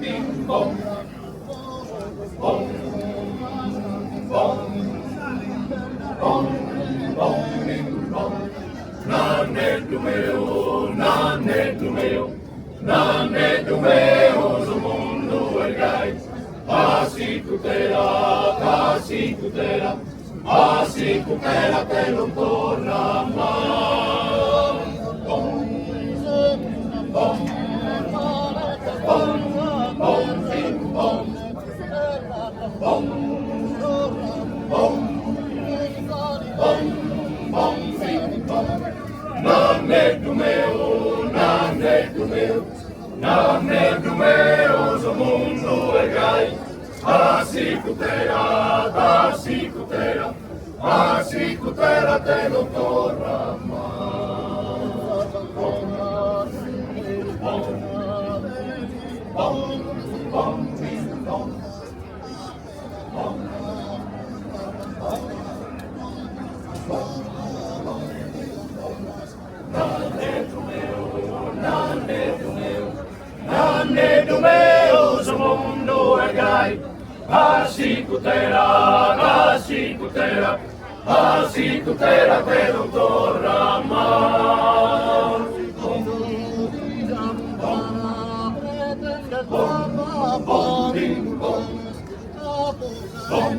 bing bong, bong, bong, bong, bong, bing bong. Nannetto mio, nannetto mio, nannetto mio, sul mondo è gai. Passi tutela, passi tutela, passi tutela che non torna mai. Bom, bom, bom, bom, bing bom, bom, bom, bom, bom, bing bom. Nannetto mio, nannetto mio, nannetto mio, sul mondo è gai. Passi tutela, passi tutela, passi tutela che non torna mai. Bom, bom, bom, bom, bing bom, bom, nannetto mio, nannetto mio, nannetto mio, sul mondo è gai. Passi tutela, passi tutela, passi tutela che non torna mai. Bom, bom, bom, bing bom, bom, bom,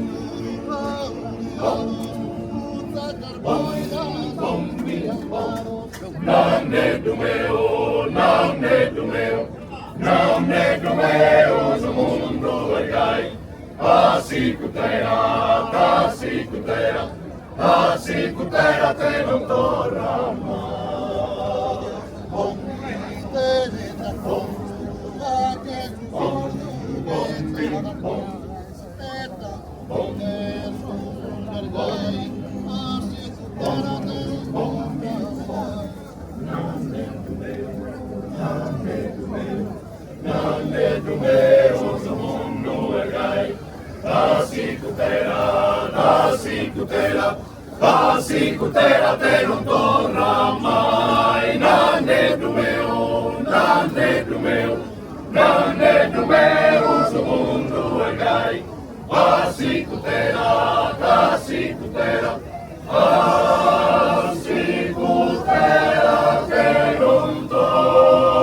bom, bom, bing bom. Nannetto mio, nannetto mio, nannetto mio, sul mondo è gai. Passi tutela, passi tutela, passi tutela che non torna mai. Bom, bom, bom, bom, bing bom, bom, bom, bing bom. Nannetto mio, nannetto mio, nannetto mio, sul mondo è gai. Passi tutela, passi tutela, passi tutela che non torna mai. Nannetto mio, nannetto mio, nannetto mio, sul mondo è gai. Passi tutela, passi tutela, passi tutela che non torna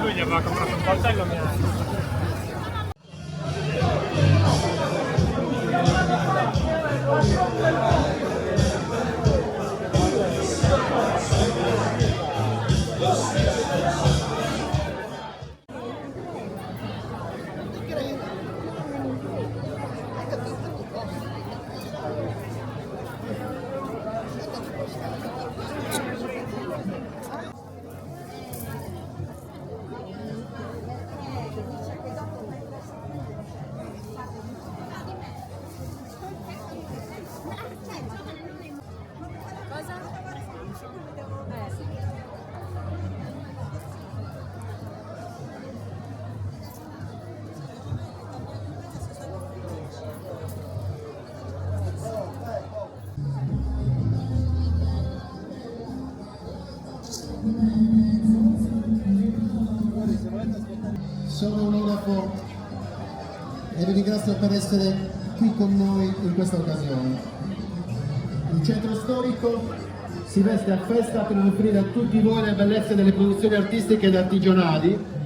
Lui gli aveva comprato un coltello mio. Sono un orafo e vi ringrazio per essere qui con noi in questa occasione. Il centro storico si veste a festa per offrire a tutti voi le bellezze delle produzioni artistiche ed artigianali.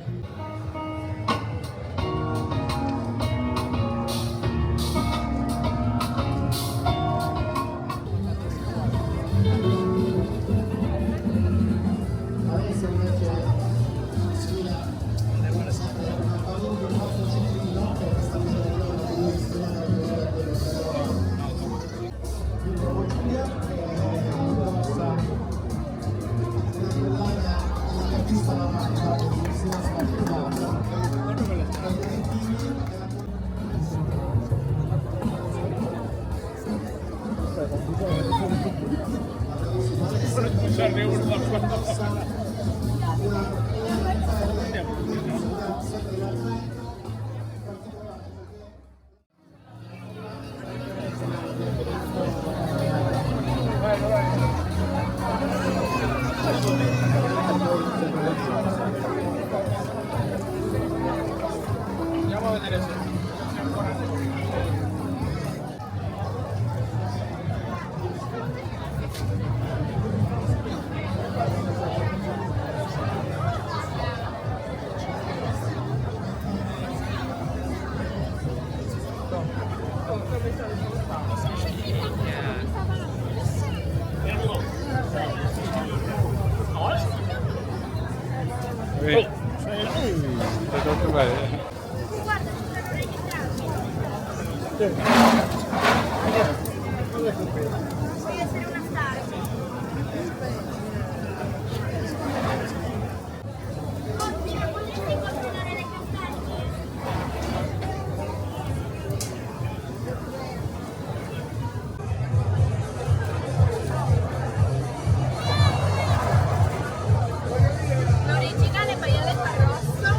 Andiamo a vedere se c'è ancora. Voglio essere una star. Oddio, potresti continuare le castagne? L'originale maialetta rosso.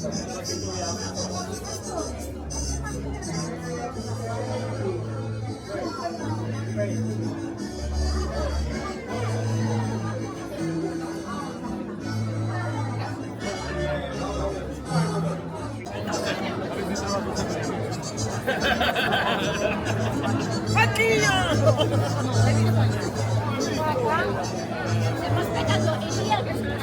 Stiamo aspettando Elia che suona.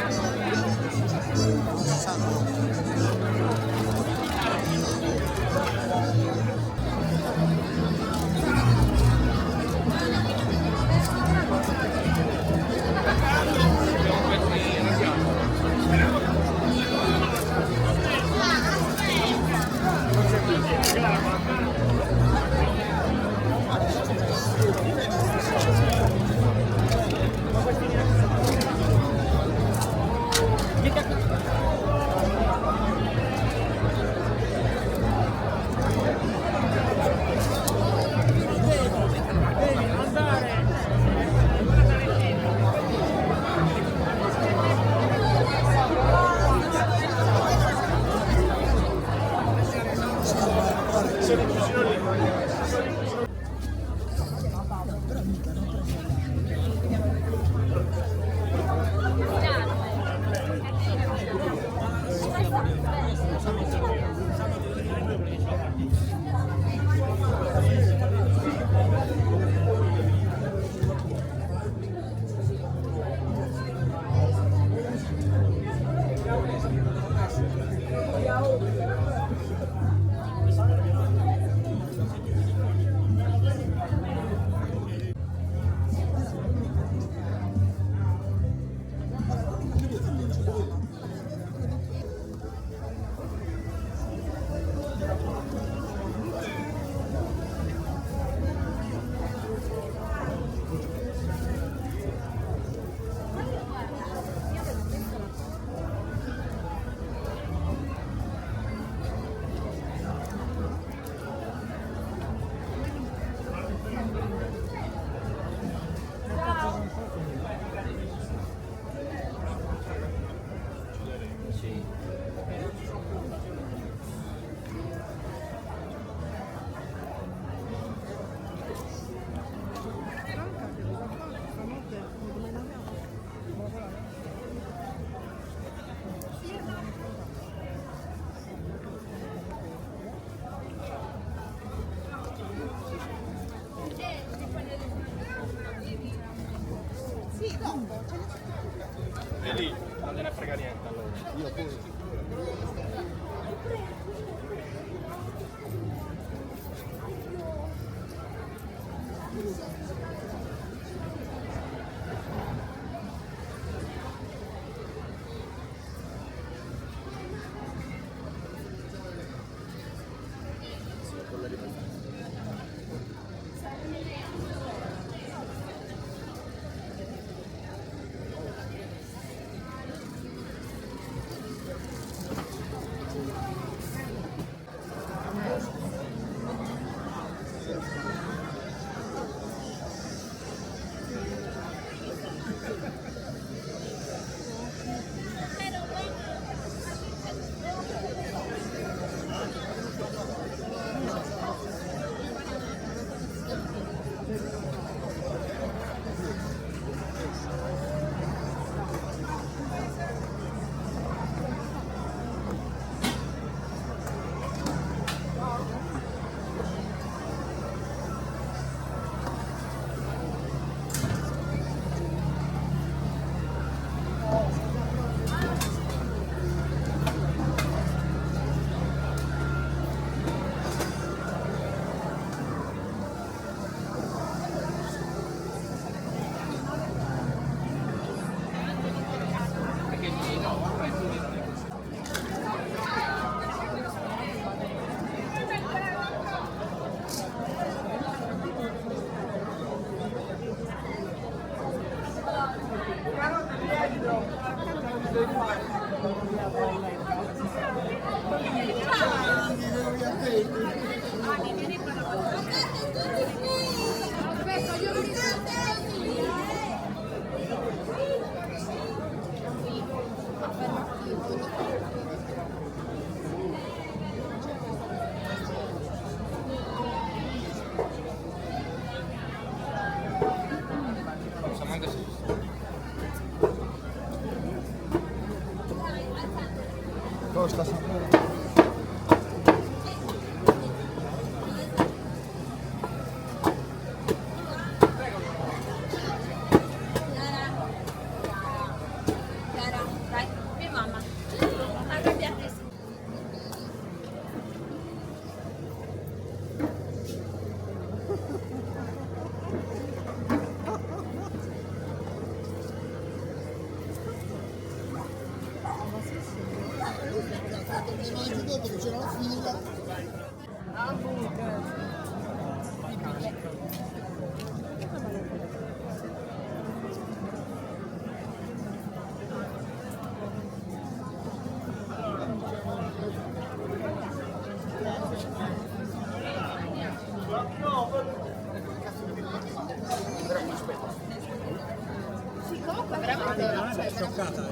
c'è la fila. Sì, comunque veramente, cioè, Scioccata.